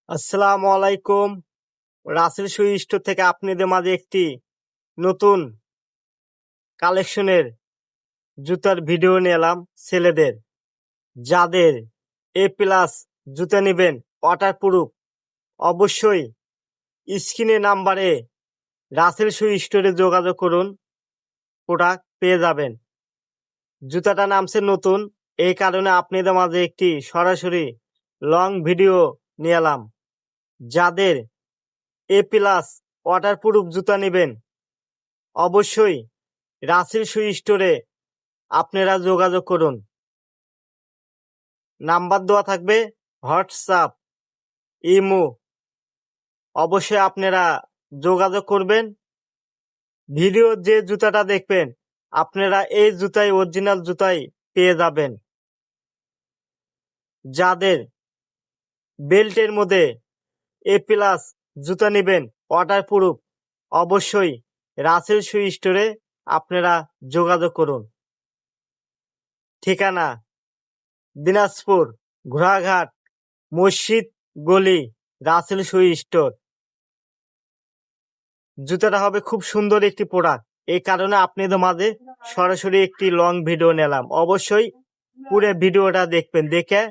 আসসালামু আলাইকুম। রাসেল শু স্টোর থেকে আপনাদের মাঝে একটি নতুন কালেকশনের জুতার ভিডিও নিয়ে এলাম ছেলেদের। যাদের এ প্লাস জুতা নেবেন ওয়াটারপ্রুফ, অবশ্যই স্ক্রিনে নাম্বারে রাসেল শু স্টোরে যোগাযোগ করুন, প্রোডাক্ট পেয়ে যাবেন। জুতাটা নামছে নতুন, এই কারণে আপনাদের মাঝে একটি সরাসরি লং ভিডিও নিয়ে এলাম। যাদের এ প্লাস ওয়াটারপ্রুফ জুতা নেবেন অবশ্যই রাসেল শু স্টোরে আপনারা যোগাযোগ করুন। নাম্বার দেওয়া থাকবে, হোয়াটসঅ্যাপ, ইমো, অবশ্যই আপনারা যোগাযোগ করবেন। ভিডিও যে জুতাটা দেখবেন আপনারা এই জুতাই অরিজিনাল জুতাই পেয়ে যাবেন। যাদের বেল্টের মধ্যে এ প্লাস জুতা নেবেন ওয়াটারপ্রুফ, অবশ্যই রাসেল শু স্টোরে আপনারা যোগাযোগ করুন। ঠিকানা দিনাজপুর ঘোড়াঘাট মসজিদ গলি, রাসেল শু স্টোর। জুতাটা হবে খুব সুন্দর একটি প্রোডাক্ট, এই কারণে আপনাদের মাঝে সরাসরি একটি লং ভিডিও নিলাম। অবশ্যই পুরো ভিডিওটা দেখবেন, দেখে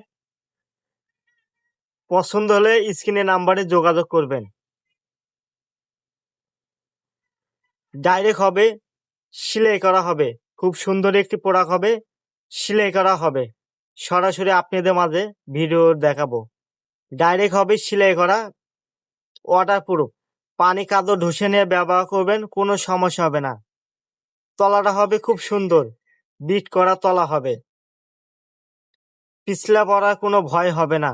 পছন্দ হলে স্ক্রিনে নাম্বারে যোগাযোগ করবেন। ডাইরেক্ট হবে, সেলাই করা হবে, খুব সুন্দর একটি প্রোডাক্ট হবে, সেলাই করা হবে। সরাসরি আপনাদের মাঝে ভিডিও দেখাবো। ডাইরেক্ট হবে, সেলাই করা, ওয়াটারপ্রুফ, পানি কাদো ঢুসে নিয়ে ব্যবহার করবেন, কোনো সমস্যা হবে না। তলাটা হবে খুব সুন্দর, বিট করা তলা হবে, পিছলা পড়ার কোনো ভয় হবে না।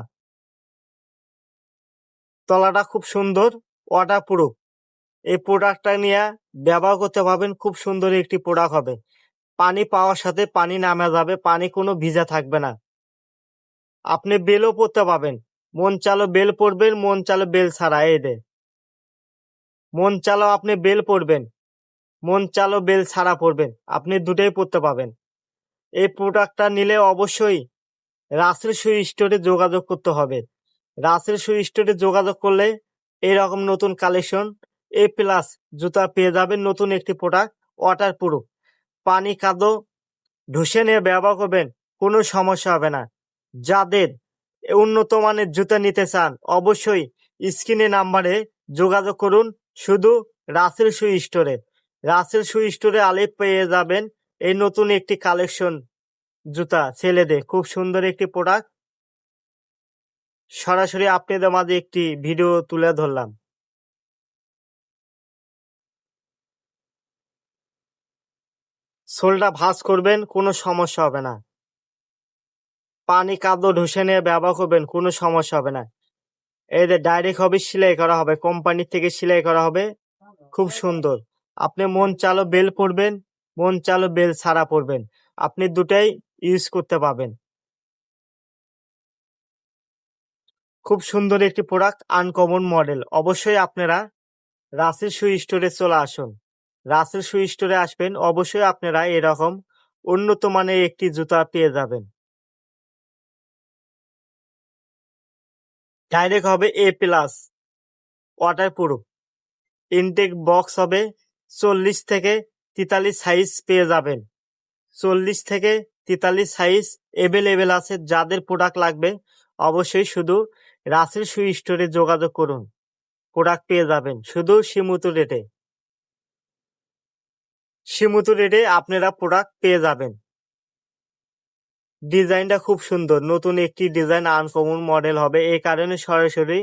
তলাটা খুব সুন্দর, ওয়াটারপ্রুফ। এই প্রোডাক্টটা নিয়ে ব্যবহার করতে পারবেন, খুব সুন্দর একটি প্রোডাক্ট হবে। পানি পাওয়ার সাথে পানি নামা যাবে, পানি কোনো ভিজা থাকবে না। আপনি বেলও পরতে পাবেন, মন চালো বেল পরবেন, মন চালো বেল ছাড়া, এই দে মন চালো আপনি বেল পরবেন, মন চালো বেল ছাড়া পরবেন, আপনি দুটোই পরতে পাবেন। এই প্রোডাক্টটা নিলে অবশ্যই রাসেল শু স্টোরে যোগাযোগ করতে হবে। রাসেল শু স্টোরে যোগাযোগ করলে এরকম নতুন কালেকশন এ প্লাস জুতা পেয়ে যাবেন, নতুন একটি প্রোডাক্ট, ওয়াটারপ্রুফ, পানি কাদো ঢুসে নিয়ে ব্যবহার করবেন, কোনো সমস্যা হবে না। যাদের উন্নত মানের জুতা নিতে চান অবশ্যই স্ক্রিনে নাম্বারে যোগাযোগ করুন, শুধু রাসেল শু স্টোরে। রাসেল শু স্টোরে আলে পেয়ে যাবেন এই নতুন একটি কালেকশন জুতা ছেলেদের, খুব সুন্দর একটি প্রোডাক্ট। সরাসরি আপনাদের মাঝে একটি ভিডিও তুলে ধরলাম। সোলটা ভাঁজ করবেন, কোনো সমস্যা হবে না। পানি কাদো ঢুসে নিয়ে ব্যবহার করবেন, কোনো সমস্যা হবে না। এই যে ডাইরেক্ট হবে, সেলাই করা হবে, কোম্পানি থেকে সেলাই করা হবে, খুব সুন্দর। আপনি মন চালো বেল পরবেন, মন চালো বেল ছাড়া পরবেন, আপনি দুটাই ইউজ করতে পারবেন। খুব সুন্দর একটি প্রোডাক্ট, আনকমন মডেল। অবশ্যই আপনারা রাসেল শু স্টোরে চলে আসুন। রাসেল শু স্টোরে আসবেন, অবশ্যই আপনারা এরকম উন্নত মানের একটি জুতা পেয়ে যাবেন। ডাইরেক্ট হবে এ প্লাস ওয়াটারপ্রুফ, ইনটেক বক্স হবে 40 থেকে 43 সাইজ পেয়ে যাবেন। 40 থেকে 43 সাইজ এভেলেবেল আছে। যাদের প্রোডাক্ট লাগবে অবশ্যই শুধু রাসেল শু স্টোরে যোগাযোগ করুন, প্রোডাক্ট পেয়ে যাবেন শুধু সীমিত রেটে। সীমিত রেটে আপনারা প্রোডাক্ট পেয়ে যাবেন। ডিজাইনটা খুব সুন্দর, নতুন একটি ডিজাইন, আনকমন মডেল হবে, এই কারণে সরাসরি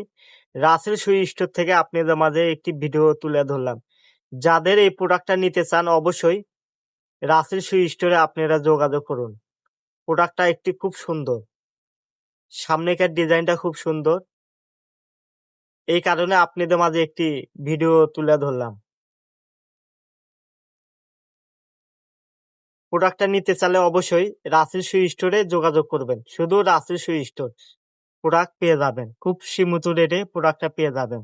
রাসেল শু স্টোর থেকে আপনাদের মাঝে একটি ভিডিও তুলে ধরলাম। যাদের এই প্রোডাক্টটা নিতে চান অবশ্যই রাসেল শু স্টোরে আপনারা যোগাযোগ করুন। প্রোডাক্টটা একটি খুব সুন্দর, সামনেকার ডিজাইনটা খুব সুন্দর, এই কারণে আপনাদের মাঝে একটি ভিডিও তুলে ধরলাম। প্রোডাক্টটা নিতে চাইলে অবশ্যই রাসেল শু স্টোরে যোগাযোগ করবেন, শুধু রাসেল শু স্টোর। প্রোডাক্ট পেয়ে যাবেন, খুব সীমিত রেটে প্রোডাক্টটা পেয়ে যাবেন।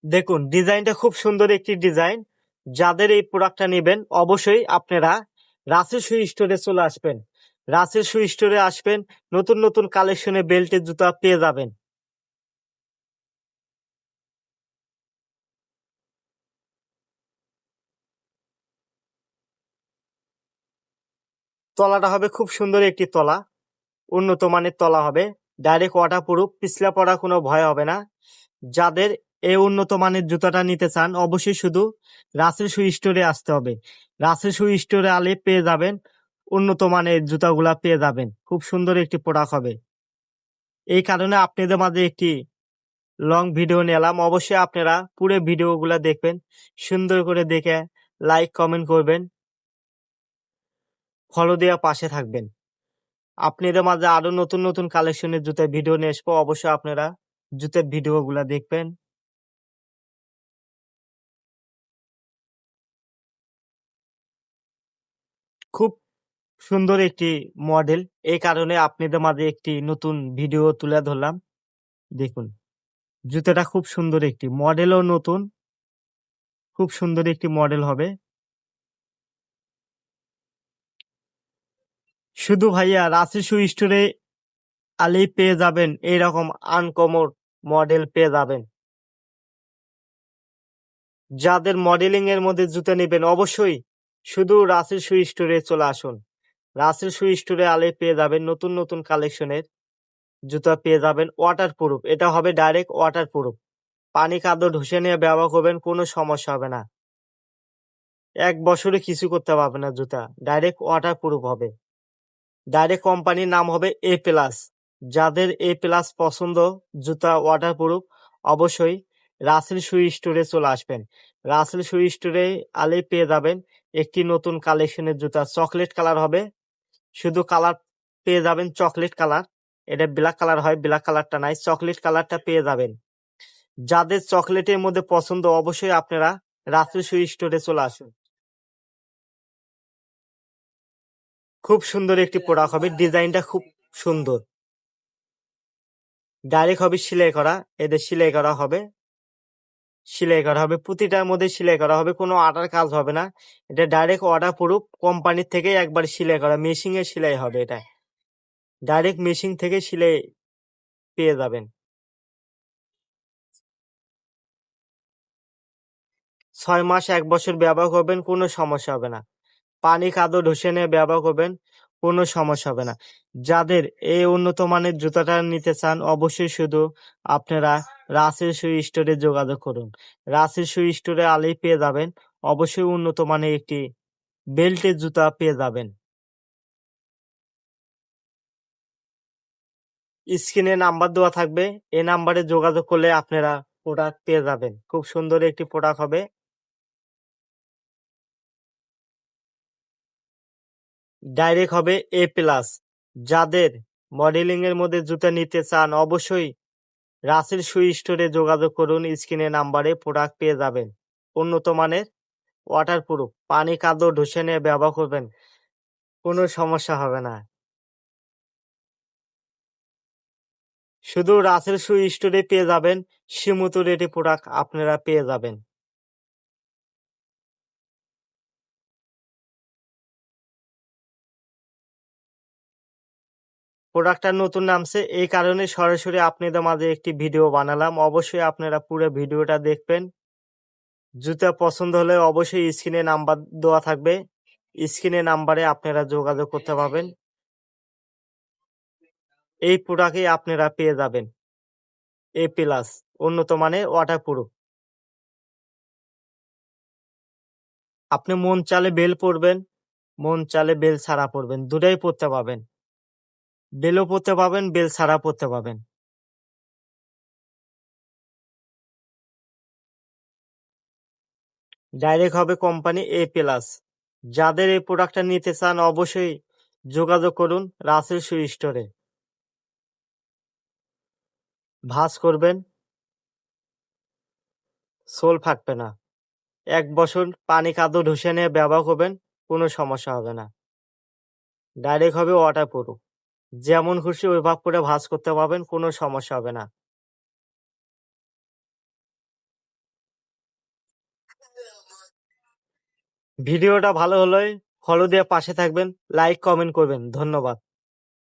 দেখুন ডিজাইনটা খুব সুন্দর একটি ডিজাইন, যাদের এই প্রোডাক্টটা নেবেন অবশ্যই আপনারা রাসেল শু স্টোরে চলে আসবেন। রাসেল শু স্টোরে আসবেন, নতুন নতুন কালেকশনে বেল্টের জুতা পেয়ে যাবেন। তলাটা হবে খুব সুন্দর একটি তলা, উন্নত মানের তলা হবে, ডাইরেক্ট ওয়াটারপ্রুফ, পিছলা পড়া কোনো ভয় হবে না। যাদের এই উন্নত মানের জুতাটা নিতে চান অবশ্যই শুধু রাসেল শু স্টোরে আসতে হবে। রাসেল শু স্টোরে আলে পেয়ে যাবেন উন্নত মানের জুতাগুলা পেয়ে যাবেন, খুব সুন্দর একটি প্রোডাক্ট হবে। এই কারণে আপনাদের মাঝে একটি লং ভিডিও নিলাম, অবশ্যই আপনারা পুরো ভিডিওগুলা দেখবেন, সুন্দর করে দেখে লাইক কমেন্ট করবেন, ফলো দিয়ে পাশে থাকবেন। আপনাদের মাঝে আরো নতুন নতুন কালেকশনের জুতার ভিডিও নিয়ে আসবো, অবশ্যই আপনারা জুতার ভিডিওগুলা দেখবেন। খুব সুন্দর একটি মডেল, এই কারণে আপনাদের মাঝে একটি নতুন ভিডিও তুলে ধরলাম। দেখুন জুতাটা খুব সুন্দর একটি মডেলও নতুন, খুব সুন্দর একটি মডেল হবে। শুধু ভাইয়া রাসেল শু স্টোরে আলেই পেয়ে যাবেন এইরকম আনকমন মডেল পেয়ে যাবেন। যাদের মডেলিং এর মধ্যে জুতা নেবেন অবশ্যই শুধু রাসেল শু স্টোরে চলে আসুন। রাসেল শু স্টোরে আলে পেয়ে যাবেন নতুন নতুন কালেকশনের জুতা পেয়ে যাবেন, ওয়াটার প্রুফ, এটা হবে ডাইরেক্ট ওয়াটার প্রুফ, পানি কাদো ঢুসে নিয়ে ব্যবহার করবেন, কোনো সমস্যা হবে না। 1 বছরে কিছু করতে পারবে না, জুতা ডাইরেক্ট ওয়াটার প্রুফ হবে। ডাইরেক্ট কোম্পানির নাম হবে এ প্লাস। যাদের এ প্লাস পছন্দ জুতা ওয়াটার প্রুফ অবশ্যই রাসেল শু স্টোরে চলে আসবেন। রাসেল শু স্টোরে আলে পেয়ে যাবেন একটি নতুন কালেকশনের জুতা, চকলেট কালার হবে, শুধু কালার পেয়ে যাবেন চকলেট কালার, এটা ব্ল্যাক কালার হয়, ব্ল্যাক কালারটা নাই, চকলেট কালারটা পেয়ে যাবেন। যাদের চকলেটের মধ্যে পছন্দ অবশ্যই আপনারা রাসেল শু স্টোরে চলে আসুন। খুব সুন্দর একটি প্রোডাক্ট হবে, ডিজাইনটা খুব সুন্দর, ডাইরেক্ট হবে সেলাই করা, এদের সেলাই করা হবে, সেলাই করা হবে, প্রতিটার মধ্যে সেলাই করা হবে, কোনো আটার কাজ হবে না। এটা ডাইরেক্ট অর্ডার প্রুফ, কোম্পানির থেকে একবার সেলাই করা, মেশিং এ সেলাই হবে, এটা ডাইরেক্ট মেশিন থেকে সেলাই পেয়ে যাবেন। 6 মাস 1 বছর ব্যবহার করবেন, কোনো সমস্যা হবে না। পানি কাদো ঢুসে নিয়ে ব্যবহার করবেন, কোনো সমস্যা হবে না। যাদের এই উন্নত মানের জুতাটা নিতে চান অবশ্যই শুধু আপনারা রাসেল শু স্টোরে যোগাযোগ করুন। রাসেল শু স্টোরে আলেই পেয়ে যাবেন অবশ্যই উন্নত মানের একটি বেল্টের জুতা পেয়ে যাবেন। স্ক্রিনে নাম্বার দেওয়া থাকবে, এই নাম্বারে যোগাযোগ করলে আপনারা প্রোডাক্ট পেয়ে যাবেন, খুব সুন্দর একটি প্রোডাক্ট হবে, ডাইরেক্ট হবে এ প্লাস। যাদের মডেলিং এর মধ্যে জুতা নিতে চান অবশ্যই রাসেল শু স্টোরে যোগাযোগ করুন, স্ক্রিনে নাম্বারে প্রোডাক্ট পেয়ে যাবেন উন্নত মানের ওয়াটারপ্রুফ, পানি কাদো ঢুসে নিয়ে ব্যবহার করবেন, কোনো সমস্যা হবে না। শুধু রাসেল শু স্টোরে পেয়ে যাবেন সীমিত রেটে প্রোডাক্ট আপনারা পেয়ে যাবেন। প্রোডাক্টটা নতুন নামছে এই কারণে সরাসরি আপনাদের মাঝে একটি ভিডিও বানালাম, অবশ্যই আপনারা পুরো ভিডিওটা দেখবেন। জুতা পছন্দ হলে অবশ্যই স্ক্রিনে নাম্বার দেওয়া থাকবে, স্ক্রিনে নাম্বারে আপনারা যোগাযোগ করতে পারবেন, এই প্রোডাক্টই আপনারা পেয়ে যাবেন এ প্লাস, উন্নত মানের ওয়াটারপ্রুফ। আপনি মন চালে বেল পরবেন, মন চালে বেল ছাড়া পরবেন, দুটাই পরতে পাবেন, বেলও পরতে পাবেন, বেল ছাড়া পরতে পাবেন। ডাইরেক্ট হবে কোম্পানি এ প্লাস। যাদের এই প্রোডাক্টটা নিতে চান অবশ্যই যোগাযোগ করুন রাসেল শু স্টোরে। ভাঁজ করবেন, সোল ফাটবে না, 1 বছর পানি কাদো ঢুসে নিয়ে ব্যবহার করবেন, কোনো সমস্যা হবে না। ডাইরেক্ট হবে ওয়াটারপ্রুফ, যেমন খুশি ওইভাবে করে ভাঁজ করতে পারবেন, কোনো সমস্যা হবে না। ভিডিওটা ভালো হলে ফলো দিয়ে পাশে থাকবেন, লাইক কমেন্ট করবেন। ধন্যবাদ।